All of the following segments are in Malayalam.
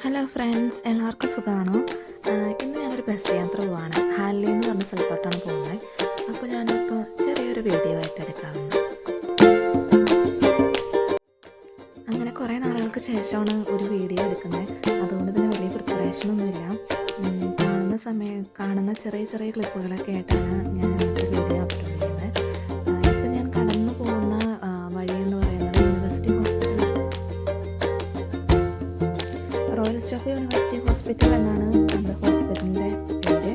ഹലോ ഫ്രണ്ട്സ്, എല്ലാവർക്കും സുഖമാണോ? ഇന്ന് ഞാനൊരു ബസ് യാത്ര പോവാണ്. ഹാലി എന്ന് പറഞ്ഞ സ്ഥലത്തോട്ടാണ് പോകുന്നത്. അപ്പോൾ ഞാനൊക്കെ ചെറിയൊരു വീഡിയോ ആയിട്ട് എടുക്കാറുണ്ട്. അങ്ങനെ കുറേ നാളുകൾക്ക് ശേഷമാണ് ഒരു വീഡിയോ എടുക്കുന്നത്. അതുകൊണ്ട് തന്നെ വലിയ പ്രിപ്പറേഷനൊന്നുമില്ല. കാണുന്ന ചെറിയ ചെറിയ ക്ലിപ്പുകളൊക്കെ ആയിട്ടാണ് ഞാൻ ഇന്നത്തെ വീഡിയോ അപ്ലോഡ് ചെയ്യുന്നത്. ഇപ്പം ഞാൻ കടന്നു പോകുന്ന വഴി എന്ന് പറയുന്നത് റോയൽ സ്റ്റോക്ക് യൂണിവേഴ്സിറ്റി ഹോസ്പിറ്റൽ എന്നാണ് നമ്മുടെ ഹോസ്പിറ്റലിൻ്റെ പേര്.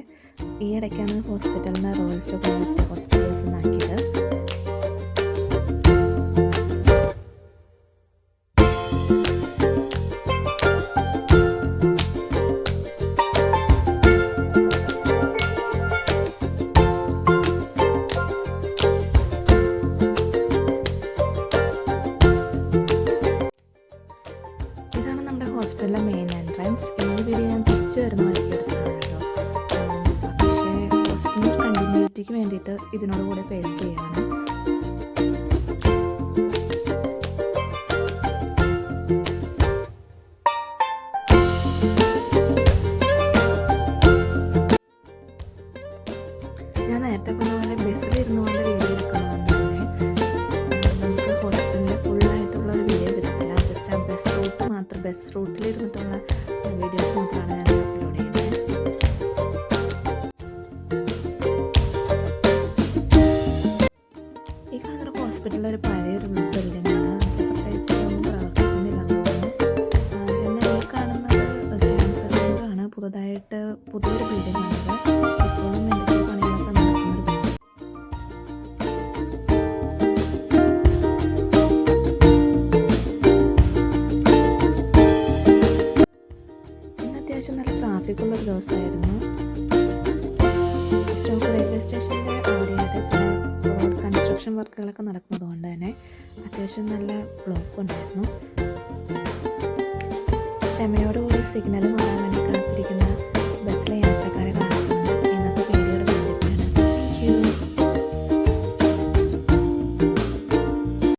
ഈ ഇടയ്ക്കാണ് ഹോസ്പിറ്റലിന് റോയൽ സ്റ്റോക്ക് യൂണിവേഴ്സിറ്റി ഹോസ്പിറ്റൽസ് എന്നാക്കിയത്. ഇതാണ് നമ്മുടെ ഹോസ്പിറ്റലിലെ മെയിൻ എൻട്രൻസ്. ഈ വീഡിയോ ഞാൻ തിരിച്ചു വരുന്ന വഴിക്ക് എടുത്തതാണ് കേട്ടോ. പക്ഷേ ഹോസ്പിറ്റലിൻ്റെ കണ്ടിന്യൂറ്റിക്ക് വേണ്ടിയിട്ട് ഇതിനോട് കൂടെ പേസ്റ്റ് ചെയ്യുകയാണ്. ഞാൻ നേരത്തെ പറഞ്ഞ പോലെ ബസ്സിലിരുന്നു കൊണ്ട് വീഡിയോ എടുക്കണമെന്ന് തന്നെ നമുക്ക് ഹോസ്പിറ്റലിൻ്റെ ഫുള്ളായിട്ടുള്ള ഒരു വീഡിയോ കിട്ടത്തില്ല. ജസ്റ്റ് ആ ബസ് റൂട്ടിലിരുന്നിട്ടുള്ള വീഡിയോസ് മാത്രമാണ് ഞാൻ അപ്ലോഡ് ചെയ്യുന്നത്. ഈ കാണുന്ന ഹോസ്പിറ്റലിൽ ഒരു പഴയൊരു ബിൽഡിങ്ങാണ്. പ്രത്യേകിച്ച് ഒന്നും പ്രവർത്തിക്കുന്നില്ലെന്ന് തോന്നുന്നു. എന്നാൽ ഈ കാണുന്നത് ക്യാൻസർ സെൻ്ററാണ്. പുതിയൊരു ബിൽഡിങ്ങാണിത്. ഇപ്പോഴും എന്തൊക്കെ പണികളൊക്കെ നടക്കുന്നൊരു ബിൽഡിംഗ്. ഇന്ന് അത്യാവശ്യം നല്ല ട്രാഫിക്കുള്ളൊരു ദിവസമായിരുന്നു. സ്റ്റോക്ക് റെയിൽവേ സ്റ്റേഷൻ്റെ അവിടെയായിട്ട് ചില റോഡ് കൺസ്ട്രക്ഷൻ വർക്കുകളൊക്കെ നടക്കുന്നതുകൊണ്ട് തന്നെ അത്യാവശ്യം നല്ല ബ്ലോക്ക് ഉണ്ടായിരുന്നു. ക്ഷമയോടുകൂടി സിഗ്നൽ മാറാൻ വേണ്ടി